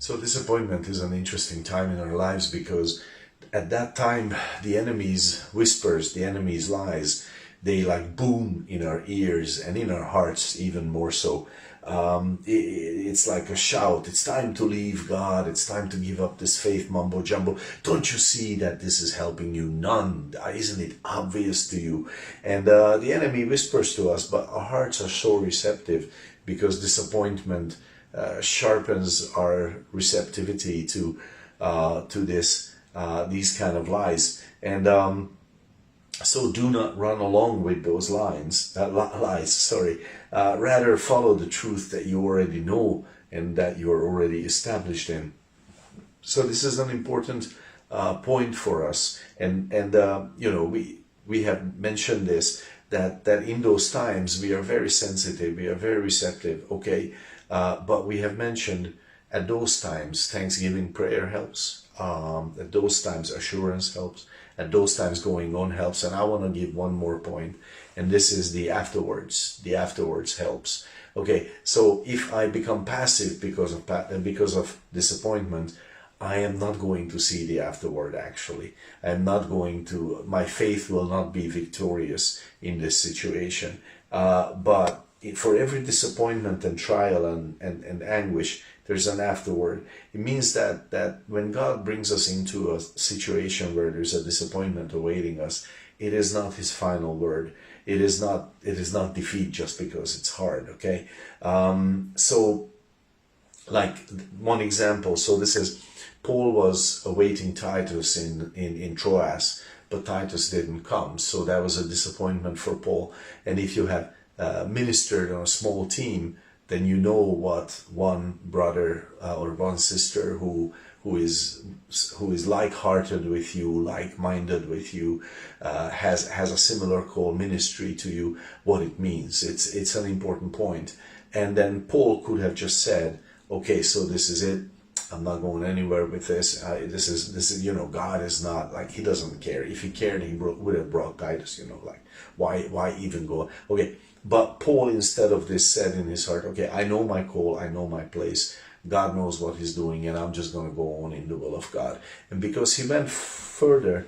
So disappointment is an interesting time in our lives, because at that time the enemy's whispers, the enemy's lies, they like boom in our ears and in our hearts even more so. It's like a shout. It's time to leave God. It's time to give up this faith mumbo jumbo. Don't you see that this is helping you? None. Isn't it obvious to you? And the enemy whispers to us, but our hearts are so receptive, because disappointment sharpens our receptivity to this these kind of lies. And so do not run along with those lies. Sorry. Rather follow the truth that you already know and that you are already established in. So this is an important point for us. And you know, we have mentioned this, that in those times we are very sensitive, we are very receptive, okay? But we have mentioned at those times thanksgiving prayer helps. At those times assurance helps. At those times going on helps. And I want to give one more point, and this is the afterwards. The afterwards helps. Okay, so if I become passive because of disappointment, I am not going to see the afterward. Actually, I am not going to. My faith will not be victorious in this situation. But for every disappointment and trial and anguish, there's an afterward. It means that when God brings us into a situation where there's a disappointment awaiting us, it is not his final word. It is not defeat just because it's hard, okay? So, like one example, so this is, Paul was awaiting Titus in Troas, but Titus didn't come. So that was a disappointment for Paul. And if you have ministered on a small team, then you know what one brother or one sister who is like-hearted with you, like-minded with you, has a similar call ministry to you, what it means. It's an important point. And then Paul could have just said, okay, so this is it. I'm not going anywhere with this. This is, you know, God is not, like, he doesn't care. If he cared, he would have brought Titus, you know, like, why even go? Okay. But Paul, instead of this, said in his heart, okay, I know my call, I know my place. God knows what he's doing, and I'm just going to go on in the will of God. And because he went further,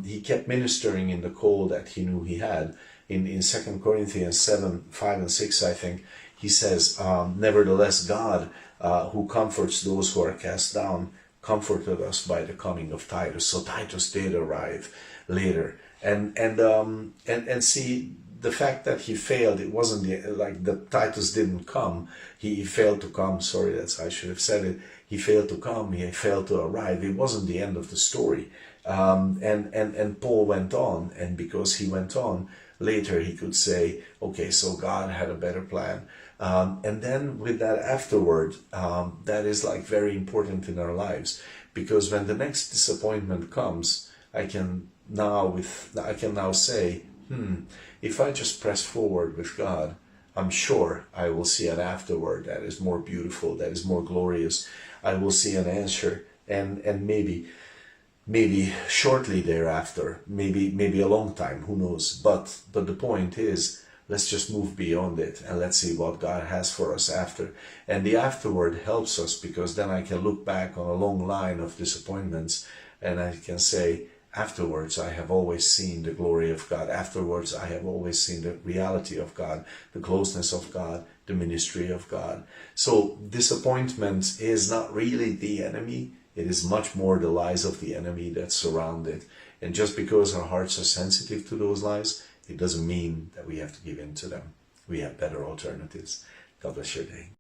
he kept ministering in the call that he knew he had. In 2 Corinthians 7:5-6, I think, he says, nevertheless, God, who comforts those who are cast down, comforted us by the coming of Titus. So Titus did arrive later. And see, the fact that he failed, it wasn't like the Titus didn't come. He failed to come. Sorry, I should have said it. He failed to come. He failed to arrive. It wasn't the end of the story. And Paul went on, and because he went on, later he could say, okay, so God had a better plan. And then with that afterward, that is like very important in our lives, because when the next disappointment comes, I can now say, if I just press forward with God, I'm sure I will see an afterward that is more beautiful, that is more glorious. I will see an answer, and maybe shortly thereafter, maybe a long time, who knows. But the point is, let's just move beyond it and let's see what God has for us after. And the afterward helps us, because then I can look back on a long line of disappointments and I can say, afterwards, I have always seen the glory of God. Afterwards, I have always seen the reality of God, the closeness of God, the ministry of God. So disappointment is not really the enemy. It is much more the lies of the enemy that surround it. And just because our hearts are sensitive to those lies, it doesn't mean that we have to give in to them. We have better alternatives. God bless your day.